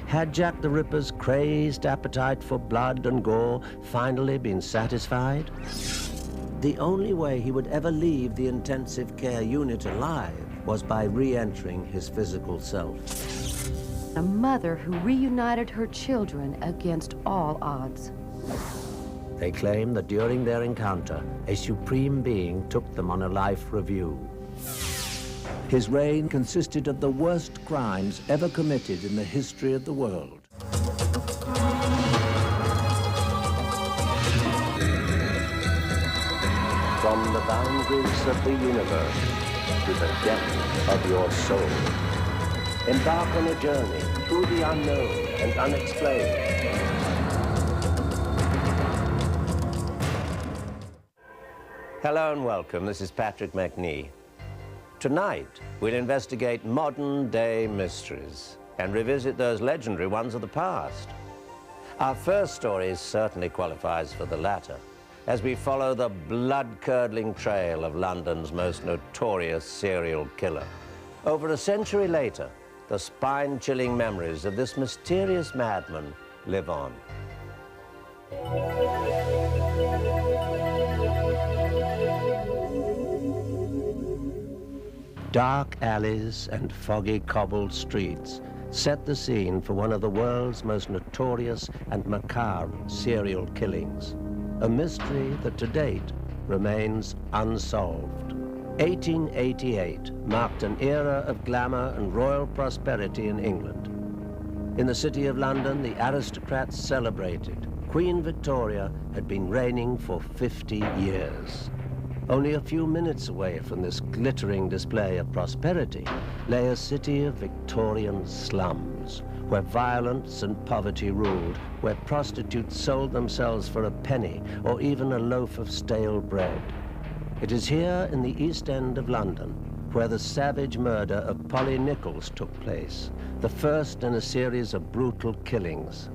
Had Jack the Ripper's crazed appetite for blood and gore finally been satisfied? The only way he would ever leave the intensive care unit alive was by re-entering his physical self. A mother who reunited her children against all odds. They claim that during their encounter, a supreme being took them on a life review. His reign consisted of the worst crimes ever committed in the history of the world. From the boundaries of the universe to the depth of your soul, embark on a journey through the unknown and unexplained. Hello and welcome. This is Patrick McNee. Tonight, we'll investigate modern-day mysteries and revisit those legendary ones of the past. Our first story certainly qualifies for the latter, as we follow the blood-curdling trail of London's most notorious serial killer. Over a century later, the spine-chilling memories of this mysterious madman live on. Dark alleys and foggy cobbled streets set the scene for one of the world's most notorious and macabre serial killings, a mystery that to date remains unsolved. 1888 marked an era of glamour and royal prosperity in England. In the city of London, the aristocrats celebrated. Queen Victoria had been reigning for 50 years. Only a few minutes away from this glittering display of prosperity lay a city of Victorian slums, where violence and poverty ruled, where prostitutes sold themselves for a penny or even a loaf of stale bread. It is here in the East End of London where the savage murder of Polly Nichols took place, the first in a series of brutal killings.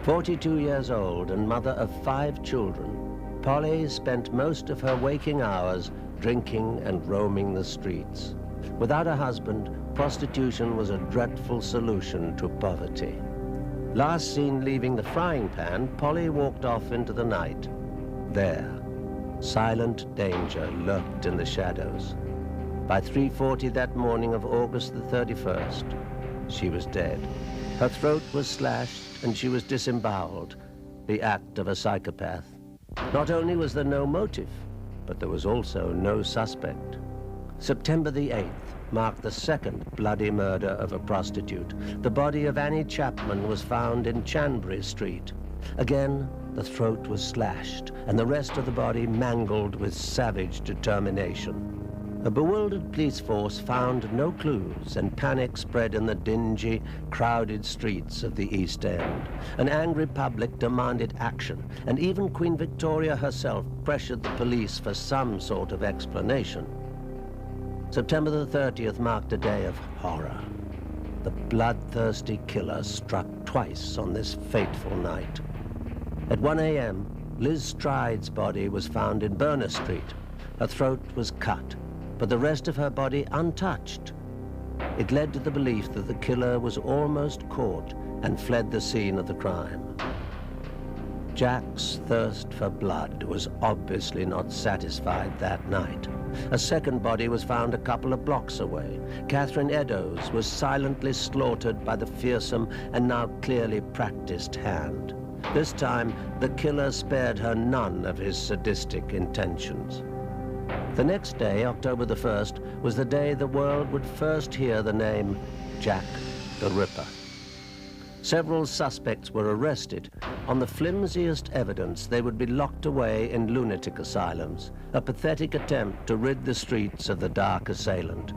42 years old and mother of 5 children, Polly spent most of her waking hours drinking and roaming the streets. Without a husband, prostitution was a dreadful solution to poverty. Last seen leaving the frying pan, Polly walked off into the night. There, silent danger lurked in the shadows. By 3:40 that morning of August the 31st, she was dead. Her throat was slashed and she was disemboweled, the act of a psychopath. Not only was there no motive, but there was also no suspect. September the 8th marked the second bloody murder of a prostitute. The body of Annie Chapman was found in Chanbury Street. Again, the throat was slashed and the rest of the body mangled with savage determination. A bewildered police force found no clues, and panic spread in the dingy, crowded streets of the East End. An angry public demanded action, and even Queen Victoria herself pressured the police for some sort of explanation. September the 30th marked a day of horror. The bloodthirsty killer struck twice on this fateful night. At 1 a.m., Liz Stride's body was found in Berner Street. Her throat was cut, but the rest of her body untouched. It led to the belief that the killer was almost caught and fled the scene of the crime. Jack's thirst for blood was obviously not satisfied that night. A second body was found a couple of blocks away. Catherine Eddowes was silently slaughtered by the fearsome and now clearly practiced hand. This time, the killer spared her none of his sadistic intentions. The next day, October the 1st, was the day the world would first hear the name Jack the Ripper. Several suspects were arrested. On the flimsiest evidence, they would be locked away in lunatic asylums, a pathetic attempt to rid the streets of the dark assailant.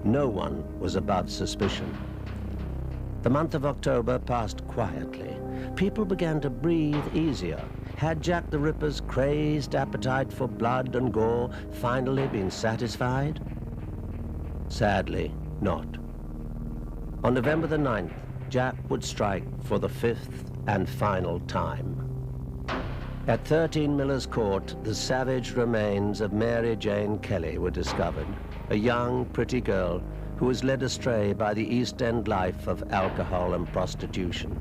No one was above suspicion. The month of October passed quietly. People began to breathe easier. Had Jack the Ripper's crazed appetite for blood and gore finally been satisfied? Sadly, not. On November the 9th, Jack would strike for the 5th and final time. At 13 Miller's Court, the savage remains of Mary Jane Kelly were discovered, a young, pretty girl who was led astray by the East End life of alcohol and prostitution.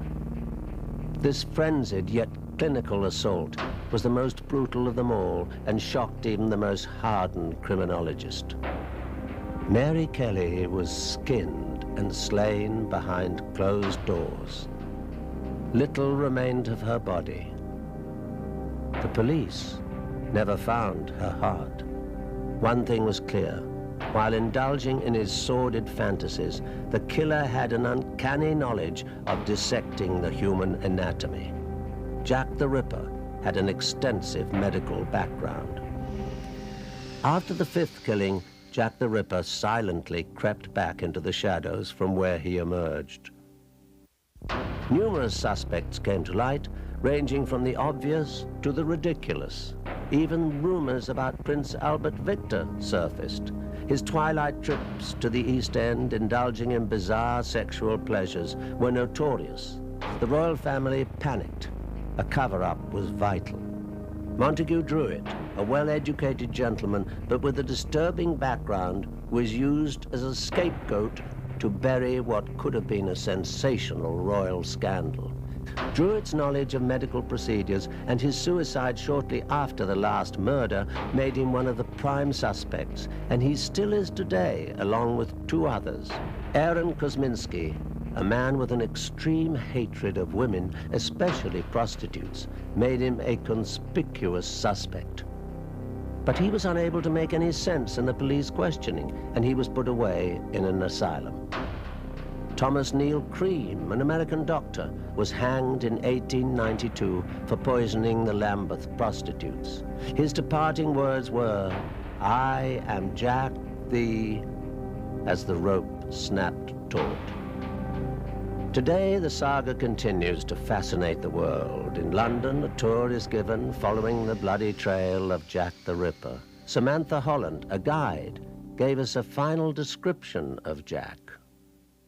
This frenzied yet clinical assault was the most brutal of them all and shocked even the most hardened criminologist. Mary Kelly was skinned and slain behind closed doors. Little remained of her body. The police never found her heart. One thing was clear. While indulging in his sordid fantasies, the killer had an uncanny knowledge of dissecting the human anatomy. Jack the Ripper had an extensive medical background. After the fifth killing, Jack the Ripper silently crept back into the shadows from where he emerged. Numerous suspects came to light, ranging from the obvious to the ridiculous. Even rumors about Prince Albert Victor surfaced. His twilight trips to the East End, indulging in bizarre sexual pleasures, were notorious. The royal family panicked. A cover-up was vital. Montague Druitt, a well-educated gentleman, but with a disturbing background, was used as a scapegoat to bury what could have been a sensational royal scandal. Druitt's knowledge of medical procedures and his suicide shortly after the last murder made him one of the prime suspects, and he still is today, along with two others. Aaron Kosminski, a man with an extreme hatred of women, especially prostitutes, made him a conspicuous suspect. But he was unable to make any sense in the police questioning, and he was put away in an asylum. Thomas Neal Cream, an American doctor, was hanged in 1892 for poisoning the Lambeth prostitutes. His departing words were, "I am Jack the," as the rope snapped taut. Today, the saga continues to fascinate the world. In London, a tour is given following the bloody trail of Jack the Ripper. Samantha Holland, a guide, gave us a final description of Jack.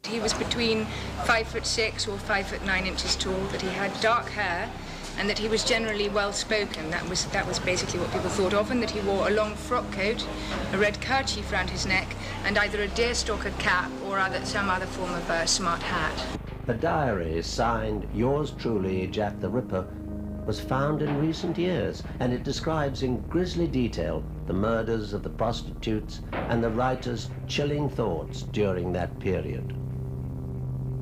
He was between 5'6" or 5'9" tall, that he had dark hair, and that he was generally well-spoken. That was basically what people thought of, and that he wore a long frock coat, a red kerchief round his neck, and either a deerstalker cap or some other form of a smart hat. The diary signed "Yours truly, Jack the Ripper" was found in recent years, and it describes in grisly detail the murders of the prostitutes and the writer's chilling thoughts during that period.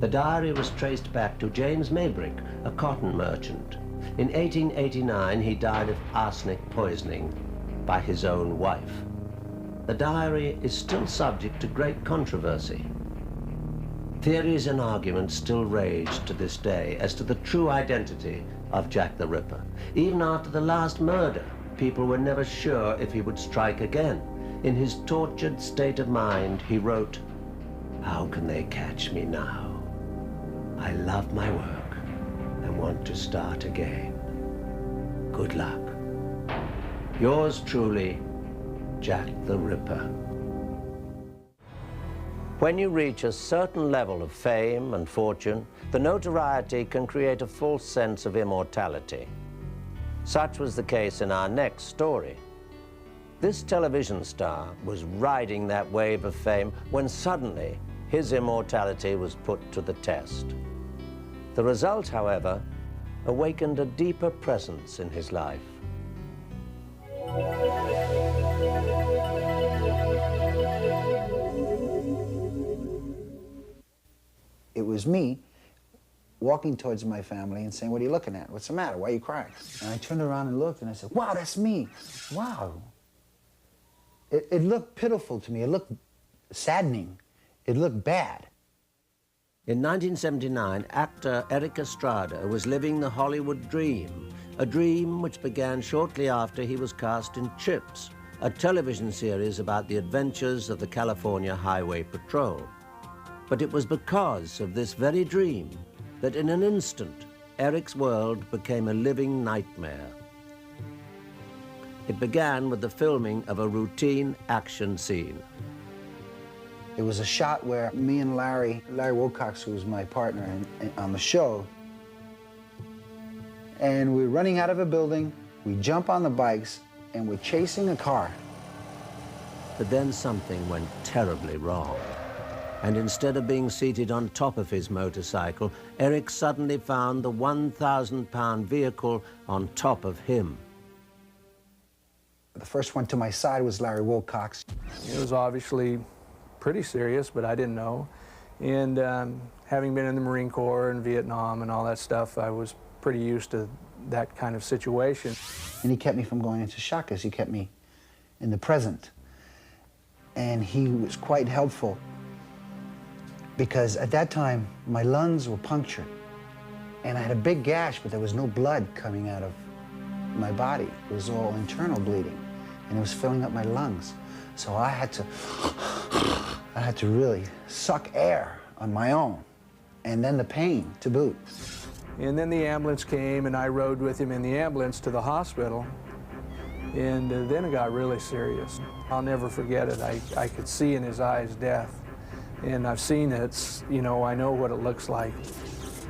The diary was traced back to James Maybrick, a cotton merchant. In 1889, he died of arsenic poisoning by his own wife. The diary is still subject to great controversy. Theories and arguments still rage to this day as to the true identity of Jack the Ripper. Even after the last murder, people were never sure if he would strike again. In his tortured state of mind, he wrote, "How can they catch me now? I love my work and want to start again. Good luck. Yours truly, Jack the Ripper." When you reach a certain level of fame and fortune, the notoriety can create a false sense of immortality. Such was the case in our next story. This television star was riding that wave of fame when suddenly his immortality was put to the test. The result, however, awakened a deeper presence in his life. It was me walking towards my family and saying, "What are you looking at? What's the matter? Why are you crying?" And I turned around and looked and I said, "Wow, that's me. Wow." It looked pitiful to me. It looked saddening. It looked bad. In 1979, actor Eric Estrada was living the Hollywood dream, a dream which began shortly after he was cast in Chips, a television series about the adventures of the California Highway Patrol. But it was because of this very dream that in an instant, Eric's world became a living nightmare. It began with the filming of a routine action scene. It was a shot where me and Larry Wilcox, who was my partner on the show, and we're running out of a building, we jump on the bikes, and we're chasing a car. But then something went terribly wrong. and instead of being seated on top of his motorcycle, Eric suddenly found the 1,000-pound vehicle on top of him. The first one to my side was Larry Wilcox. It was obviously pretty serious, but I didn't know. And having been in the Marine Corps and Vietnam and all that stuff, I was pretty used to that kind of situation. And he kept me from going into shock because he kept me in the present. And he was quite helpful because at that time, my lungs were punctured. And I had a big gash, but there was no blood coming out of my body. It was all internal bleeding, and it was filling up my lungs. So I had to really suck air on my own, and then the pain to boot. And then the ambulance came, and I rode with him in the ambulance to the hospital. And then it got really serious. I'll never forget it. I could see in his eyes death. And I've seen it, you know, I know what it looks like.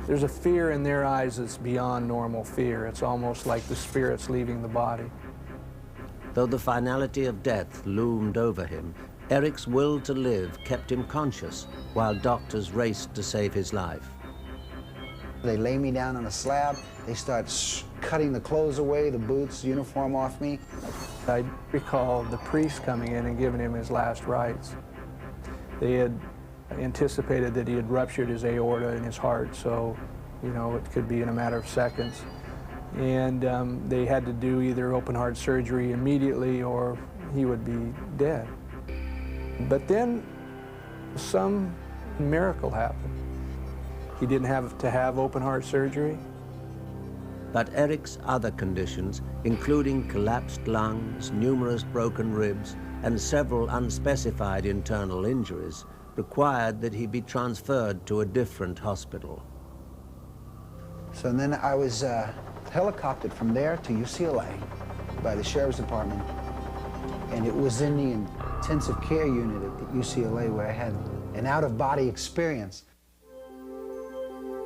There's a fear in their eyes that's beyond normal fear. It's almost like the spirit's leaving the body. Though the finality of death loomed over him, Eric's will to live kept him conscious while doctors raced to save his life. They lay me down on a slab. They start cutting the clothes away, the boots, uniform off me. I recall the priest coming in and giving him his last rites. They had anticipated that he had ruptured his aorta in his heart, so, you know, it could be in a matter of seconds. And they had to do either open heart surgery immediately or he would be dead. But then some miracle happened. He didn't have to have open heart surgery. But Eric's other conditions, including collapsed lungs, numerous broken ribs, and several unspecified internal injuries, required that he be transferred to a different hospital. So then I was helicoptered from there to UCLA by the Sheriff's Department. And it was in the intensive care unit at UCLA where I had an out-of-body experience.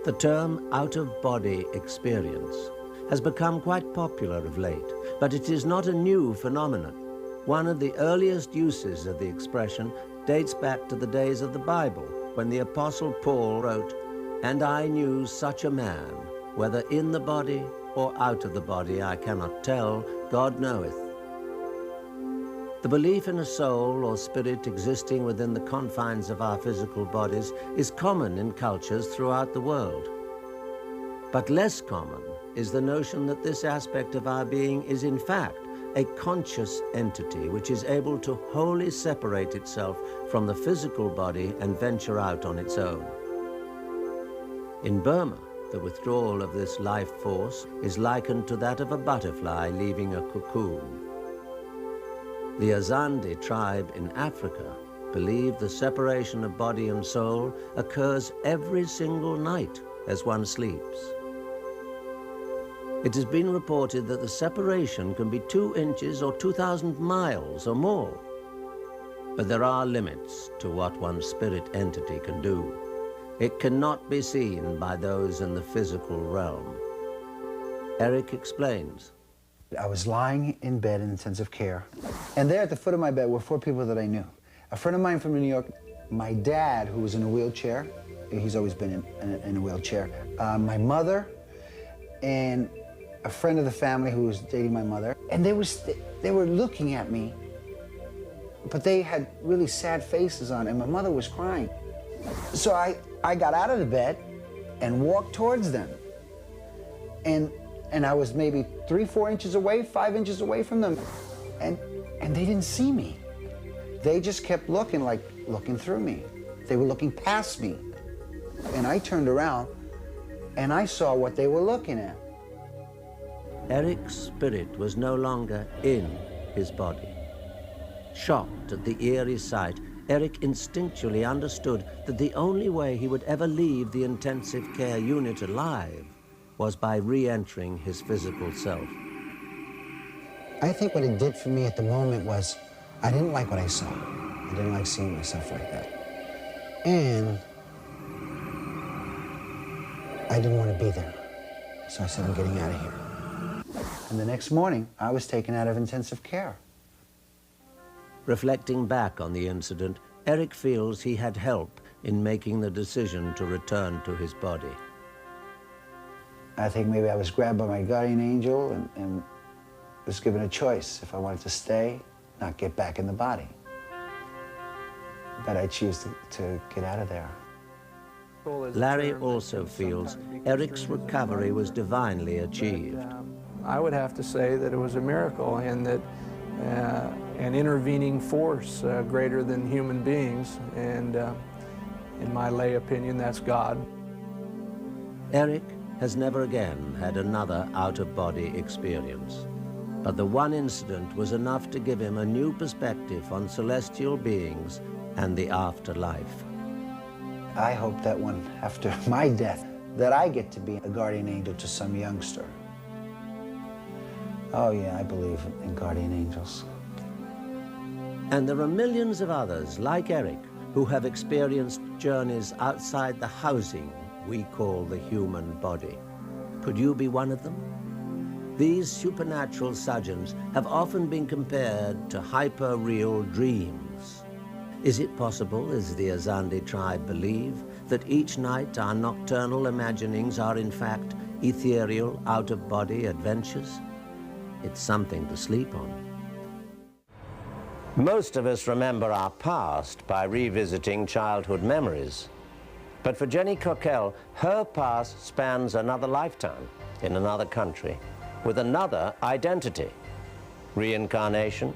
The term out-of-body experience has become quite popular of late, but it is not a new phenomenon. One of the earliest uses of the expression dates back to the days of the Bible, when the Apostle Paul wrote, "And I knew such a man, whether in the body or out of the body I cannot tell, God knoweth." The belief in a soul or spirit existing within the confines of our physical bodies is common in cultures throughout the world. But less common is the notion that this aspect of our being is in fact a conscious entity which is able to wholly separate itself from the physical body and venture out on its own. In Burma, the withdrawal of this life force is likened to that of a butterfly leaving a cocoon. The Azande tribe in Africa believe the separation of body and soul occurs every single night as one sleeps. It has been reported that the separation can be 2 inches or 2,000 miles or more. But there are limits to what one's spirit entity can do. It cannot be seen by those in the physical realm. Eric explains. I was lying in bed in intensive care, and there at the foot of my bed were 4 people that I knew. A friend of mine from New York, my dad, who was in a wheelchair, he's always been in a wheelchair, my mother, and a friend of the family who was dating my mother. And they were looking at me, but they had really sad faces on, and my mother was crying. So I got out of the bed and walked towards them. And I was maybe 3, 4 inches away, 5 inches away from them. And they didn't see me. They just kept looking, like looking through me. They were looking past me. And I turned around and I saw what they were looking at. Eric's spirit was no longer in his body. Shocked at the eerie sight, Eric instinctually understood that the only way he would ever leave the intensive care unit alive was by re-entering his physical self. I think what it did for me at the moment was I didn't like what I saw. I didn't like seeing myself like that. And I didn't want to be there. So I said, I'm getting out of here. And the next morning, I was taken out of intensive care. Reflecting back on the incident, Eric feels he had help in making the decision to return to his body. I think maybe I was grabbed by my guardian angel and was given a choice if I wanted to stay, not get back in the body. But I choose to get out of there. Larry also feels Eric's recovery was divinely achieved. I would have to say that it was a miracle, and that an intervening force greater than human beings, and in my lay opinion, that's God. Eric has never again had another out-of-body experience, but the one incident was enough to give him a new perspective on celestial beings and the afterlife. I hope that when, after my death, that I get to be a guardian angel to some youngster. Oh yeah, I believe in guardian angels. And there are millions of others like Eric who have experienced journeys outside the housing we call the human body. Could you be one of them? These supernatural sojourns have often been compared to hyper-real dreams. Is it possible, as the Azandi tribe believe, that each night our nocturnal imaginings are in fact ethereal, out-of-body adventures? It's something to sleep on. Most of us remember our past by revisiting childhood memories. But for Jenny Cockell, her past spans another lifetime in another country with another identity. Reincarnation?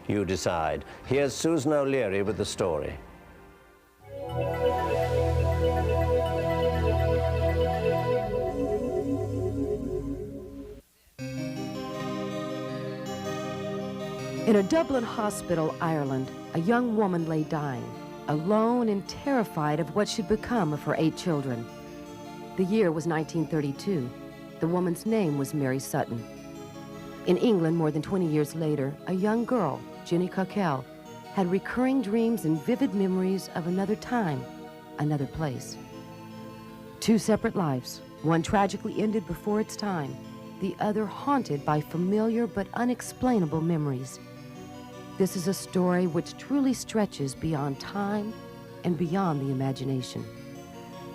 You decide. Here's Susan O'Leary with the story. In a Dublin hospital, Ireland, a young woman lay dying, alone and terrified of what should become of her 8 children. The year was 1932. The woman's name was Mary Sutton. In England, more than 20 years later, a young girl, Jenny Cockell, had recurring dreams and vivid memories of another time, another place. 2 separate lives, one tragically ended before its time, the other haunted by familiar but unexplainable memories. This is a story which truly stretches beyond time and beyond the imagination.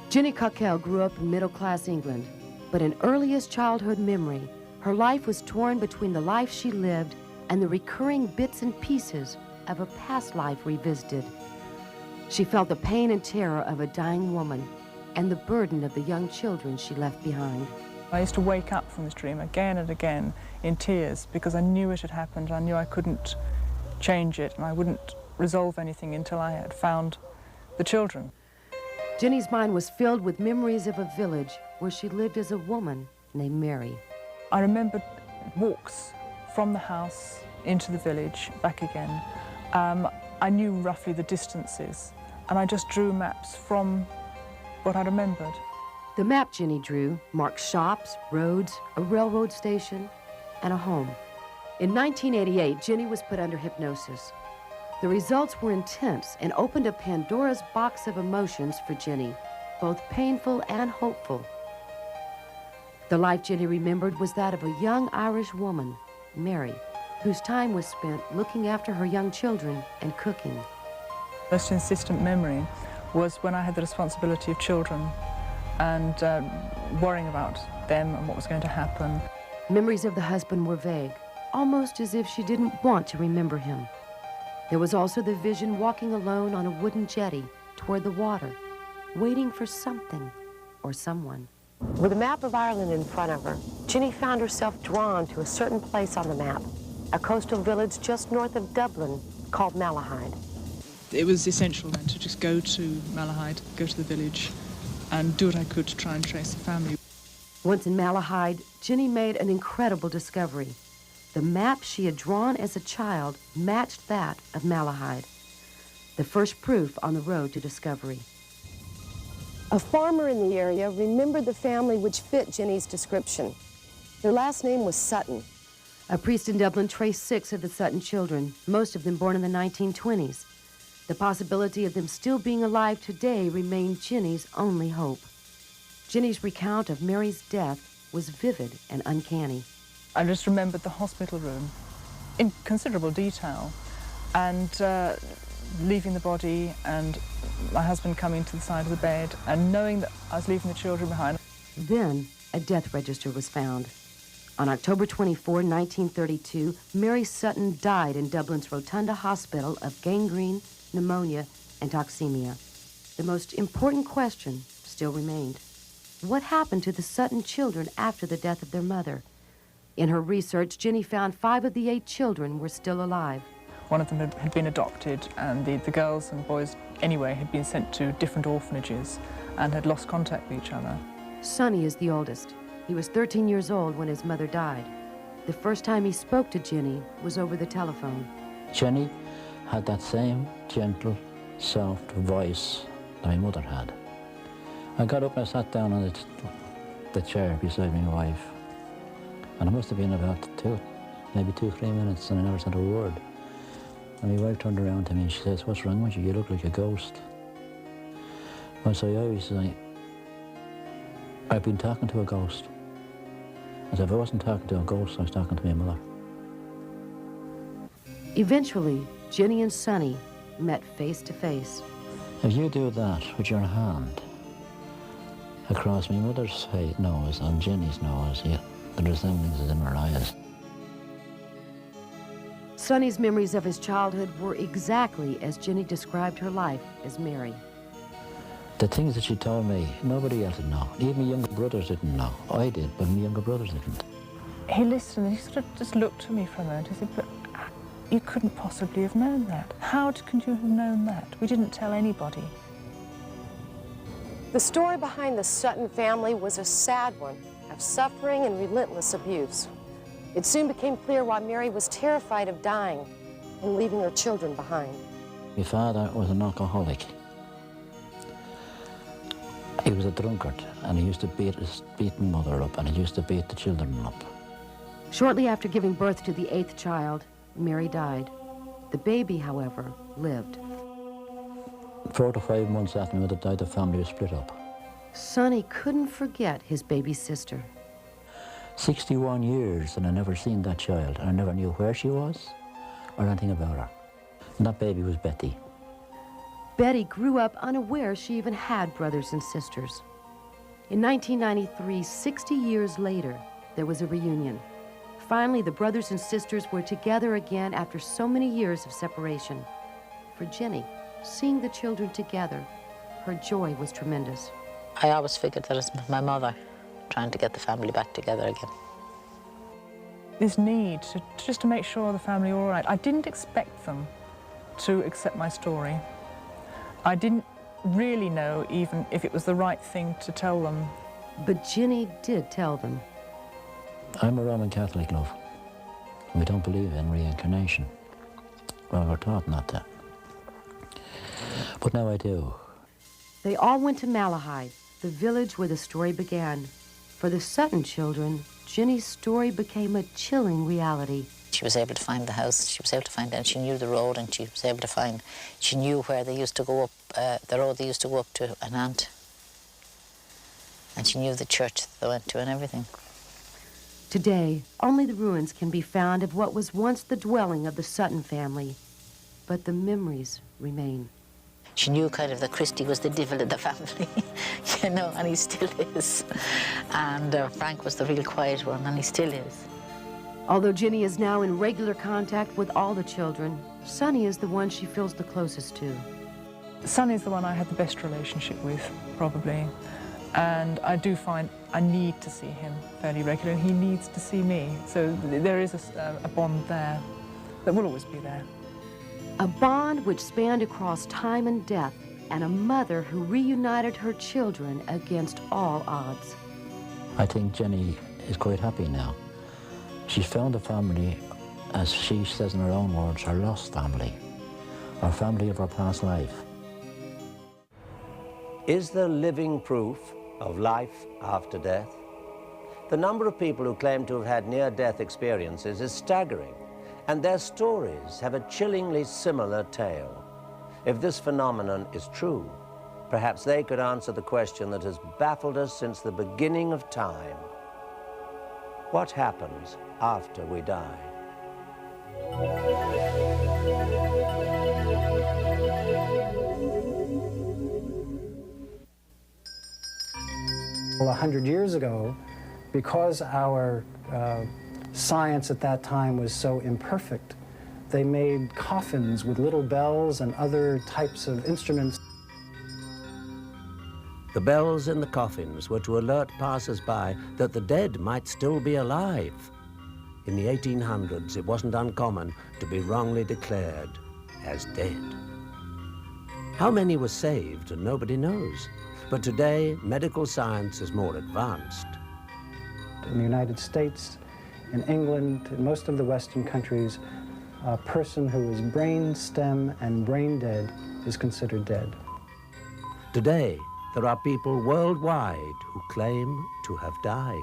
Jenny Cockell grew up in middle-class England, but in earliest childhood memory, her life was torn between the life she lived and the recurring bits and pieces of a past life revisited. She felt the pain and terror of a dying woman and the burden of the young children she left behind. I used to wake up from this dream again and again in tears because I knew it had happened. I knew I couldn't change it and I wouldn't resolve anything until I had found the children. Jenny's mind was filled with memories of a village where she lived as a woman named Mary. I remembered walks from the house into the village, back again. I knew roughly the distances, and I just drew maps from what I remembered. The map Jenny drew marked shops, roads, a railroad station, and a home. In 1988, Jenny was put under hypnosis. The results were intense and opened a Pandora's box of emotions for Jenny, both painful and hopeful. The life Jenny remembered was that of a young Irish woman, Mary, whose time was spent looking after her young children and cooking. Most insistent memory was when I had the responsibility of children and worrying about them and what was going to happen. Memories of the husband were vague, almost as if she didn't want to remember him. There was also the vision walking alone on a wooden jetty toward the water, waiting for something or someone. With a map of Ireland in front of her, Jenny found herself drawn to a certain place on the map, a coastal village just north of Dublin called Malahide. It was essential then to just go to Malahide, go to the village, and do what I could to try and trace the family. Once in Malahide, Jenny made an incredible discovery. The map she had drawn as a child matched that of Malahide, the first proof on the road to discovery. A farmer in the area remembered the family which fit Jenny's description. Their last name was Sutton. A priest in Dublin traced 6 of the Sutton children, most of them born in the 1920s. The possibility of them still being alive today remained Jenny's only hope. Jenny's recount of Mary's death was vivid and uncanny. I just remembered the hospital room in considerable detail and leaving the body and my husband coming to the side of the bed and knowing that I was leaving the children behind. Then a death register was found. On October 24, 1932, Mary Sutton died in Dublin's Rotunda Hospital of gangrene, pneumonia, and toxemia. The most important question still remained. What happened to the Sutton children after the death of their mother? In her research, Ginny found 5 of the 8 children were still alive. One of them had been adopted, and the girls and boys anyway had been sent to different orphanages and had lost contact with each other. Sonny is the oldest. He was 13 years old when his mother died. The first time he spoke to Ginny was over the telephone. Jenny had that same gentle, soft voice that my mother had. I got up and I sat down on the chair beside my wife, and it must have been about maybe 2-3 minutes, and I never said a word. And my wife turned around to me and she says, "What's wrong with you? You look like a ghost." I say, "I've been talking to a ghost." I said, "If I wasn't talking to a ghost, I was talking to my mother." Eventually, Ginny and Sonny met face to face. If you do that with your hand across my mother's nose and Ginny's nose, the resemblance is in her eyes. Sonny's memories of his childhood were exactly as Ginny described her life as Mary. The things that she told me, nobody else would know. Even my younger brothers didn't know. I did, but my younger brothers didn't. He listened and he sort of just looked at me for a moment. He said, "But you couldn't possibly have known that. How could you have known that? We didn't tell anybody." The story behind the Sutton family was a sad one of suffering and relentless abuse. It soon became clear why Mary was terrified of dying and leaving her children behind. My father was an alcoholic. He was a drunkard, and he used to beat my mother up, and he used to beat the children up. Shortly after giving birth to the 8th child, Mary died. The baby, however, lived. 4 to 5 months after my mother died, the family was split up. Sonny couldn't forget his baby sister. 61 years, and I never seen that child, and I never knew where she was or anything about her. And that baby was Betty. Betty grew up unaware she even had brothers and sisters. In 1993, 60 years later, there was a reunion. Finally, the brothers and sisters were together again after so many years of separation. For Ginny, seeing the children together, her joy was tremendous. I always figured that it was my mother trying to get the family back together again. This need just to make sure the family were all right. I didn't expect them to accept my story. I didn't really know even if it was the right thing to tell them. But Ginny did tell them. I'm a Roman Catholic, love. We don't believe in reincarnation. Well, we're taught not to. But now I do. They all went to Malahide, the village where the story began. For the Sutton children, Ginny's story became a chilling reality. She was able to find the house, she was able to find it, and she knew the road, and she was able to find, she knew where they used to go up, the road they used to go up to an aunt. And she knew the church they went to and everything. Today, only the ruins can be found of what was once the dwelling of the Sutton family, but the memories remain. She knew kind of that Christy was the devil of the family, you know, and he still is. And Frank was the real quiet one, and he still is. Although Ginny is now in regular contact with all the children, Sonny is the one she feels the closest to. Sonny is the one I had the best relationship with, probably. And I do find I need to see him fairly regularly, and he needs to see me. So there is a bond there that will always be there. A bond which spanned across time and death, and a mother who reunited her children against all odds. I think Jenny is quite happy now. She's found a family, as she says in her own words, her lost family, or family of her past life. Is there living proof of life after death? The number of people who claim to have had near-death experiences is staggering, and their stories have a chillingly similar tale. If this phenomenon is true, perhaps they could answer the question that has baffled us since the beginning of time. What happens after we die? Well, 100 years ago, because our science at that time was so imperfect, they made coffins with little bells and other types of instruments. The bells in the coffins were to alert passers-by that the dead might still be alive. In the 1800s, it wasn't uncommon to be wrongly declared as dead. How many were saved, nobody knows. But today, medical science is more advanced. In the United States, in England, in most of the Western countries, a person who is brain stem and brain dead is considered dead. Today, there are people worldwide who claim to have died.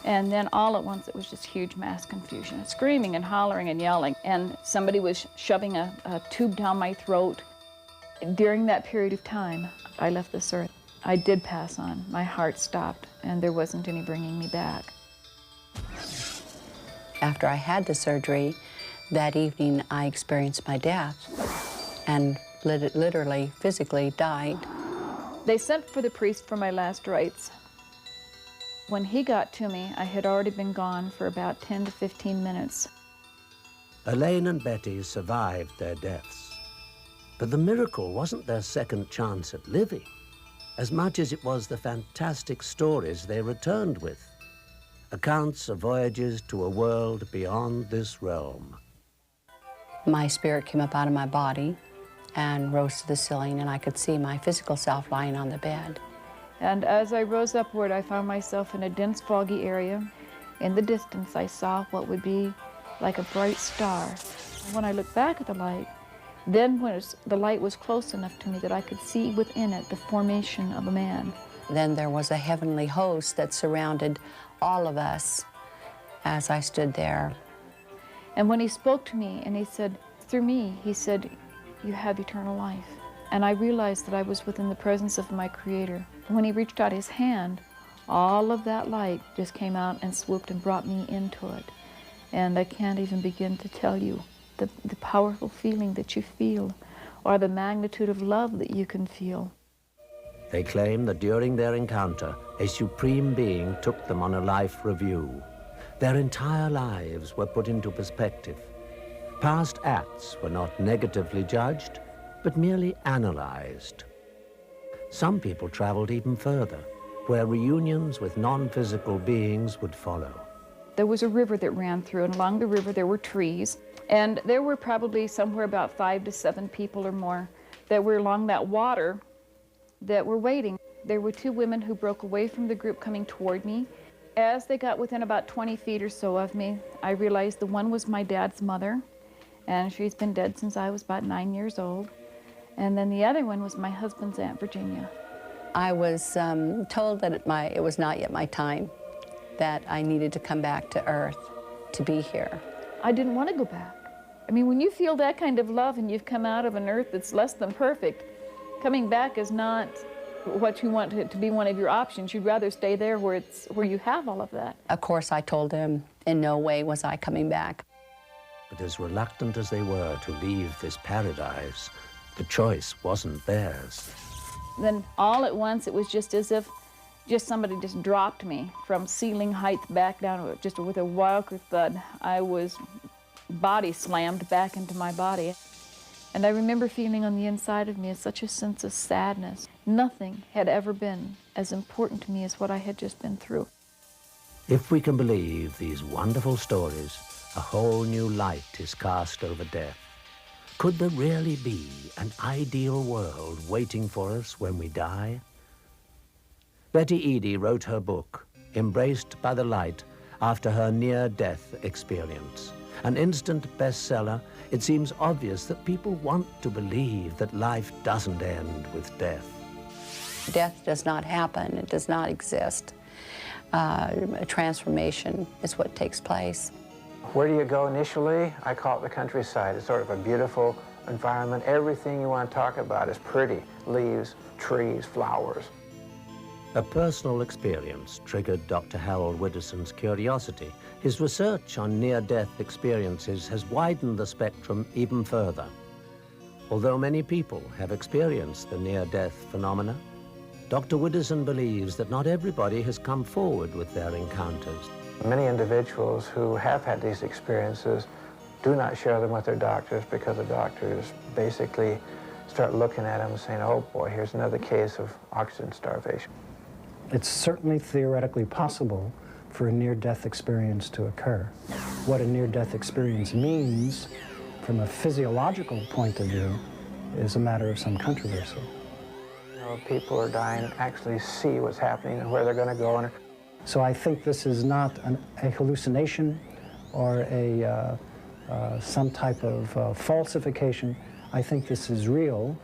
And then all at once, it was just huge mass confusion, screaming and hollering and yelling. And somebody was shoving a tube down my throat. During that period of time, I left this earth. I did pass on. My heart stopped, and there wasn't any bringing me back. After I had the surgery, that evening I experienced my death and literally, physically died. They sent for the priest for my last rites. When he got to me, I had already been gone for about 10 to 15 minutes. Elaine and Betty survived their deaths. But the miracle wasn't their second chance at living, as much as it was the fantastic stories they returned with. Accounts of voyages to a world beyond this realm. My spirit came up out of my body and rose to the ceiling, and I could see my physical self lying on the bed. And as I rose upward, I found myself in a dense, foggy area. In the distance, I saw what would be like a bright star. When I looked back at the light, then when the light was close enough to me that I could see within it the formation of a man. Then there was a heavenly host that surrounded all of us as I stood there. And when he spoke to me and he said, through me, he said, "You have eternal life." And I realized that I was within the presence of my Creator. When he reached out his hand, all of that light just came out and swooped and brought me into it. And I can't even begin to tell you the powerful feeling that you feel, or the magnitude of love that you can feel. They claim that during their encounter, a supreme being took them on a life review. Their entire lives were put into perspective. Past acts were not negatively judged, but merely analyzed. Some people traveled even further, where reunions with non-physical beings would follow. There was a river that ran through, and along the river there were trees, and there were probably somewhere about 5 to 7 people or more that were along that water that were waiting. There were 2 women who broke away from the group coming toward me. As they got within about 20 feet or so of me, I realized the one was my dad's mother, and she's been dead since I was about 9 years old. And then the other one was my husband's Aunt Virginia. I was told that it was not yet my time, that I needed to come back to Earth to be here. I didn't want to go back. I mean, when you feel that kind of love and you've come out of an Earth that's less than perfect, coming back is not what you want to be one of your options. You'd rather stay there where you have all of that. Of course, I told them in no way was I coming back. But as reluctant as they were to leave this paradise, the choice wasn't theirs. Then all at once, it was just as if somebody just dropped me from ceiling height back down, just with a wild thud. I was body slammed back into my body. And I remember feeling on the inside of me such a sense of sadness. Nothing had ever been as important to me as what I had just been through. If we can believe these wonderful stories, a whole new light is cast over death. Could there really be an ideal world waiting for us when we die? Betty Eadie wrote her book, Embraced by the Light, after her near-death experience. An instant bestseller, it seems obvious that people want to believe that life doesn't end with death. Death does not happen. It does not exist. A transformation is what takes place. Where do you go initially? I call it the countryside. It's sort of a beautiful environment. Everything you want to talk about is pretty. Leaves, trees, flowers. A personal experience triggered Dr. Harold Widdowson's curiosity. His research on near-death experiences has widened the spectrum even further. Although many people have experienced the near-death phenomena, Dr. Widdowson believes that not everybody has come forward with their encounters. Many individuals who have had these experiences do not share them with their doctors because the doctors basically start looking at them and saying, oh boy, here's another case of oxygen starvation. It's certainly theoretically possible for a near-death experience to occur. What a near-death experience means from a physiological point of view is a matter of some controversy. You know, people are dying actually see what's happening and where they're going to go. So I think this is not a hallucination or some type of falsification. I think this is real,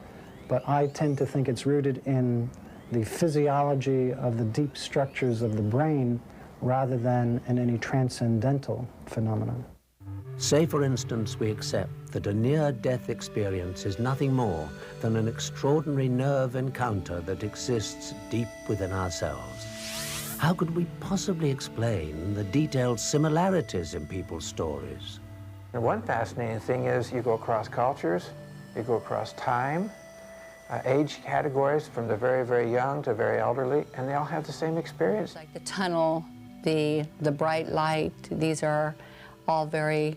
but I tend to think it's rooted in the physiology of the deep structures of the brain rather than in any transcendental phenomenon. Say, for instance, we accept that a near-death experience is nothing more than an extraordinary nerve encounter that exists deep within ourselves. How could we possibly explain the detailed similarities in people's stories? And one fascinating thing is you go across cultures, you go across time, age categories from the very, very young to very elderly, and they all have the same experience. Like the tunnel, the bright light, these are all very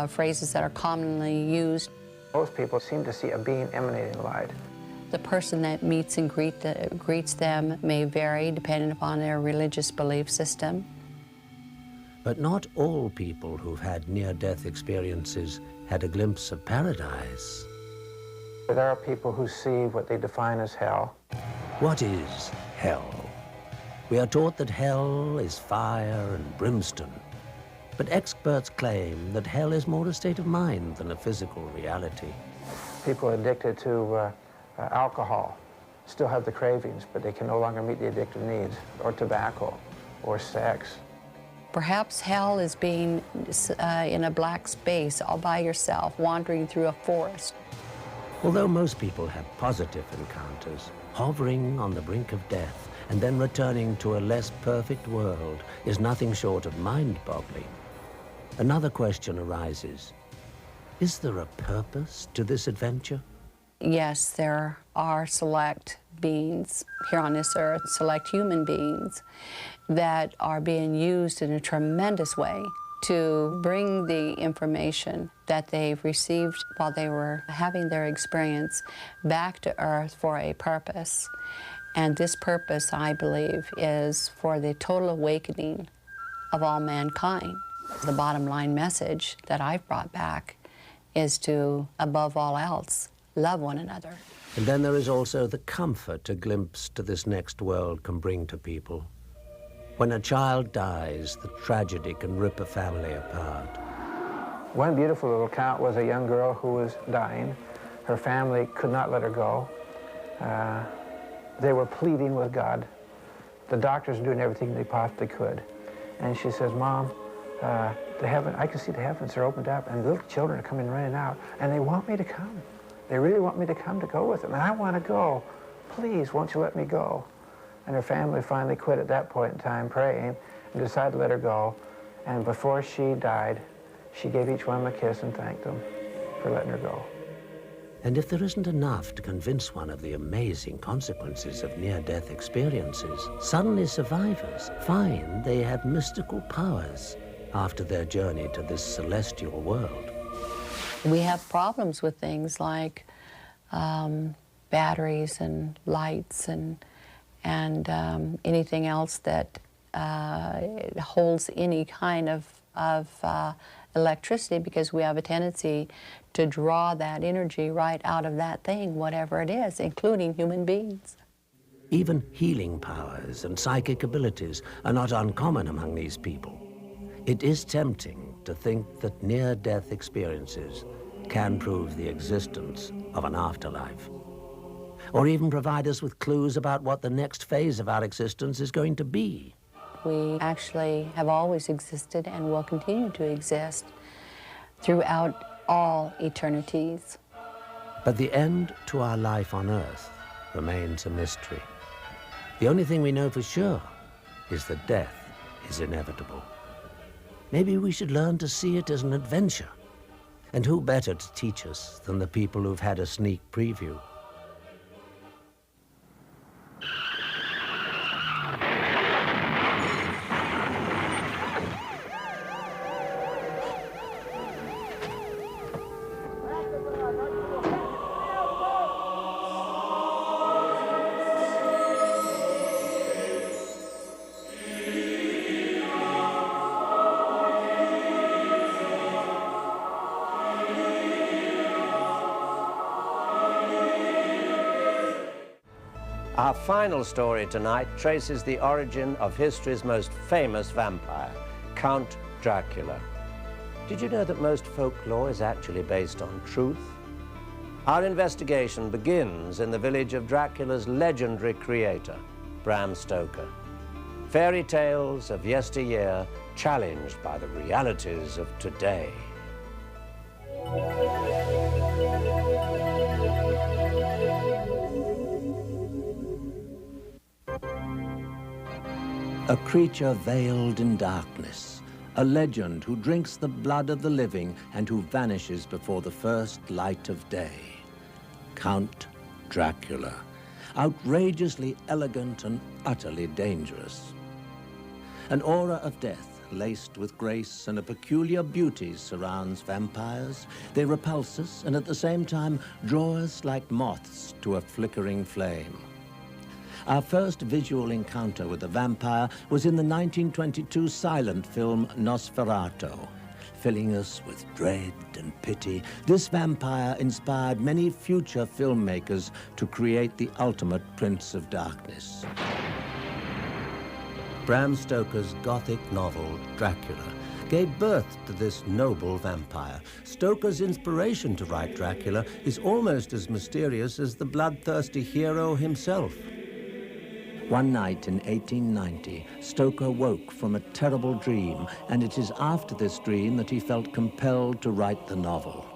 phrases that are commonly used. Most people seem to see a being emanating light. The person that meets and greets them may vary depending upon their religious belief system. But not all people who've had near-death experiences had a glimpse of paradise. There are people who see what they define as hell. What is hell? We are taught that hell is fire and brimstone. But experts claim that hell is more a state of mind than a physical reality. People addicted to alcohol still have the cravings, but they can no longer meet the addictive needs, or tobacco, or sex. Perhaps hell is being in a black space all by yourself, wandering through a forest. Although most people have positive encounters, hovering on the brink of death and then returning to a less perfect world is nothing short of mind-boggling. Another question arises. Is there a purpose to this adventure? Yes, there are select beings here on this earth, select human beings, that are being used in a tremendous way to bring the information that they've received while they were having their experience back to Earth for a purpose. And this purpose, I believe, is for the total awakening of all mankind. The bottom line message that I've brought back is to, above all else, love one another. And then there is also the comfort a glimpse to this next world can bring to people. When a child dies, the tragedy can rip a family apart. One beautiful little account was a young girl who was dying. Her family could not let her go. They were pleading with God. The doctors were doing everything they possibly could. And she says, Mom, I can see the heavens are opened up, and little children are coming running out, and they want me to come. They really want me to come to go with them, and I want to go. Please, won't you let me go? And her family finally quit at that point in time praying and decided to let her go. And before she died, she gave each one a kiss and thanked them for letting her go. And if there isn't enough to convince one of the amazing consequences of near-death experiences, suddenly survivors find they have mystical powers after their journey to this celestial world. We have problems with things like batteries and lights and anything else that holds any kind of electricity, because we have a tendency to draw that energy right out of that thing, whatever it is, including human beings. Even healing powers and psychic abilities are not uncommon among these people. It is tempting to think that near-death experiences can prove the existence of an afterlife, or even provide us with clues about what the next phase of our existence is going to be. We actually have always existed and will continue to exist throughout all eternities. But the end to our life on Earth remains a mystery. The only thing we know for sure is that death is inevitable. Maybe we should learn to see it as an adventure. And who better to teach us than the people who've had a sneak preview? Our final story tonight traces the origin of history's most famous vampire, Count Dracula. Did you know that most folklore is actually based on truth? Our investigation begins in the village of Dracula's legendary creator, Bram Stoker. Fairy tales of yesteryear challenged by the realities of today. A creature veiled in darkness, a legend who drinks the blood of the living and who vanishes before the first light of day. Count Dracula, outrageously elegant and utterly dangerous. An aura of death, laced with grace and a peculiar beauty, surrounds vampires. They repulse us and at the same time draw us like moths to a flickering flame. Our first visual encounter with a vampire was in the 1922 silent film Nosferatu. Filling us with dread and pity, this vampire inspired many future filmmakers to create the ultimate Prince of Darkness. Bram Stoker's Gothic novel, Dracula, gave birth to this noble vampire. Stoker's inspiration to write Dracula is almost as mysterious as the bloodthirsty hero himself. One night in 1890, Stoker woke from a terrible dream, and it is after this dream that he felt compelled to write the novel.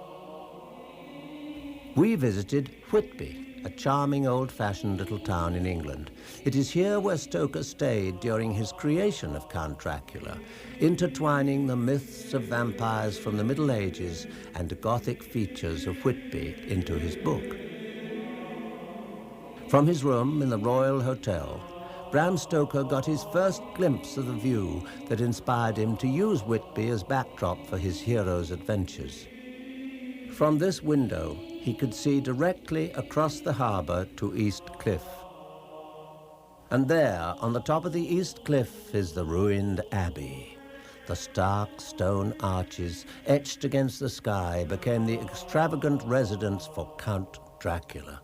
We visited Whitby, a charming old-fashioned little town in England. It is here where Stoker stayed during his creation of Count Dracula, intertwining the myths of vampires from the Middle Ages and the Gothic features of Whitby into his book. From his room in the Royal Hotel, Bram Stoker got his first glimpse of the view that inspired him to use Whitby as backdrop for his hero's adventures. From this window, he could see directly across the harbor to East Cliff. And there, on the top of the East Cliff, is the ruined abbey. The stark stone arches, etched against the sky, became the extravagant residence for Count Dracula.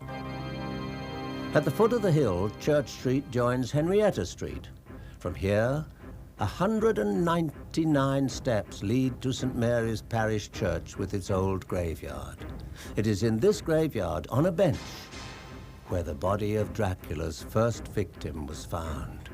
At the foot of the hill, Church Street joins Henrietta Street. From here, 199 steps lead to St. Mary's Parish Church with its old graveyard. It is in this graveyard, on a bench, where the body of Dracula's first victim was found.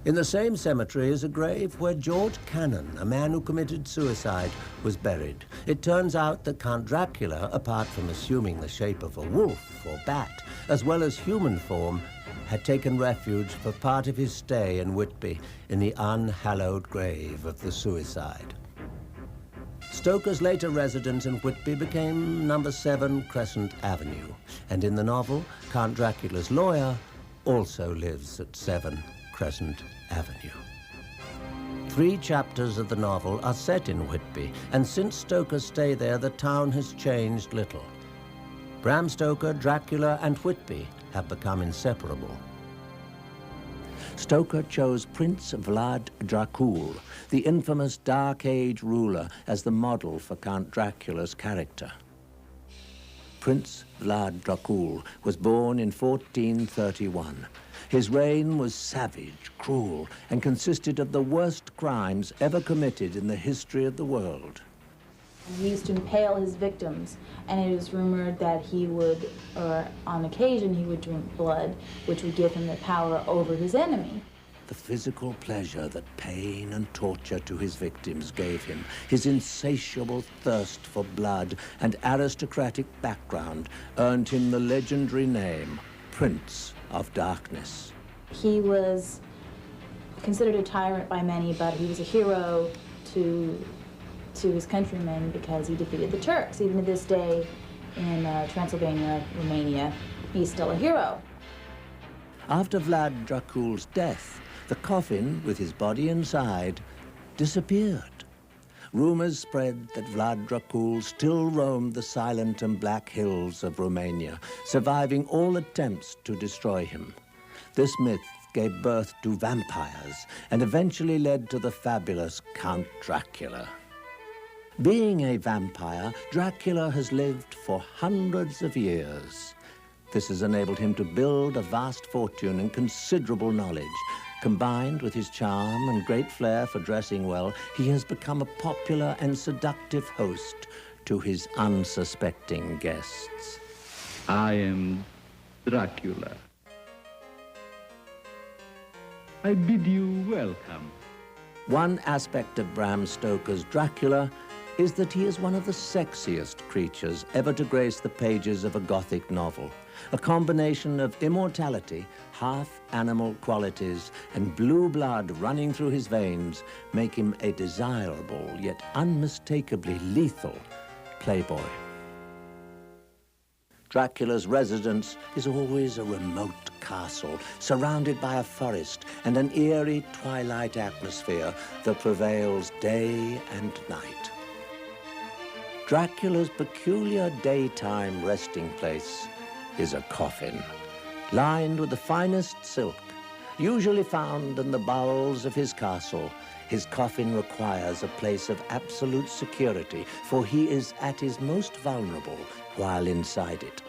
In the same cemetery is a grave where George Cannon, a man who committed suicide, was buried. It turns out that Count Dracula, apart from assuming the shape of a wolf or bat, as well as human form, had taken refuge for part of his stay in Whitby in the unhallowed grave of the suicide. Stoker's later residence in Whitby became number 7 Crescent Avenue, and in the novel, Count Dracula's lawyer also lives at 7 Crescent Avenue. 3 chapters of the novel are set in Whitby, and since Stoker's stay there, the town has changed little. Bram Stoker, Dracula, and Whitby have become inseparable. Stoker chose Prince Vlad Dracul, the infamous Dark Age ruler, as the model for Count Dracula's character. Prince Vlad Dracul was born in 1431. His reign was savage, cruel, and consisted of the worst crimes ever committed in the history of the world. He used to impale his victims, and it was rumored that he would, or on occasion, he would drink blood, which would give him the power over his enemy. The physical pleasure that pain and torture to his victims gave him, his insatiable thirst for blood and aristocratic background earned him the legendary name, Prince of Darkness. He was considered a tyrant by many, but he was a hero to his countrymen because he defeated the Turks. Even to this day, in Transylvania, Romania, he's still a hero. After Vlad Dracul's death, the coffin with his body inside disappeared. Rumors spread that Vlad Dracul still roamed the silent and black hills of Romania, surviving all attempts to destroy him. This myth gave birth to vampires and eventually led to the fabulous Count Dracula. Being a vampire, Dracula has lived for hundreds of years. This has enabled him to build a vast fortune and considerable knowledge. Combined with his charm and great flair for dressing well, he has become a popular and seductive host to his unsuspecting guests. I am Dracula. I bid you welcome. One aspect of Bram Stoker's Dracula is that he is one of the sexiest creatures ever to grace the pages of a Gothic novel. A combination of immortality, half-animal qualities, and blue blood running through his veins make him a desirable, yet unmistakably lethal playboy. Dracula's residence is always a remote castle, surrounded by a forest and an eerie twilight atmosphere that prevails day and night. Dracula's peculiar daytime resting place is a coffin, lined with the finest silk, usually found in the bowels of his castle. His coffin requires a place of absolute security, for he is at his most vulnerable while inside it.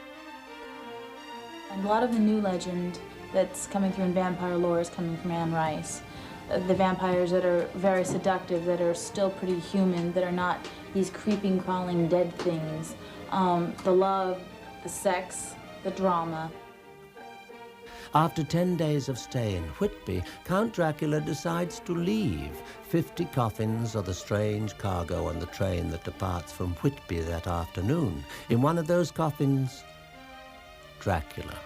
And a lot of the new legend that's coming through in vampire lore is coming from Anne Rice. The vampires that are very seductive, that are still pretty human, that are not these creeping, crawling, dead things. The love, the sex, the drama. After 10 days of stay in Whitby, Count Dracula decides to leave. 50 coffins are the strange cargo on the train that departs from Whitby that afternoon. In one of those coffins, Dracula.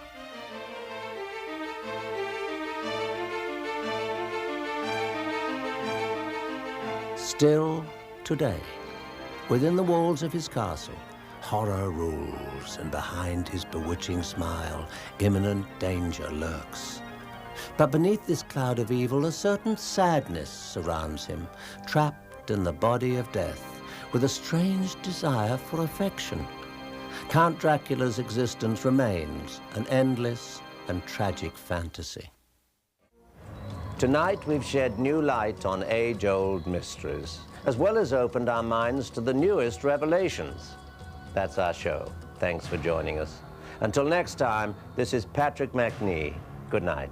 Still today, within the walls of his castle, horror rules, and behind his bewitching smile, imminent danger lurks. But beneath this cloud of evil, a certain sadness surrounds him, trapped in the body of death, with a strange desire for affection. Count Dracula's existence remains an endless and tragic fantasy. Tonight, we've shed new light on age-old mysteries, as well as opened our minds to the newest revelations. That's our show. Thanks for joining us. Until next time, this is Patrick McNee. Good night.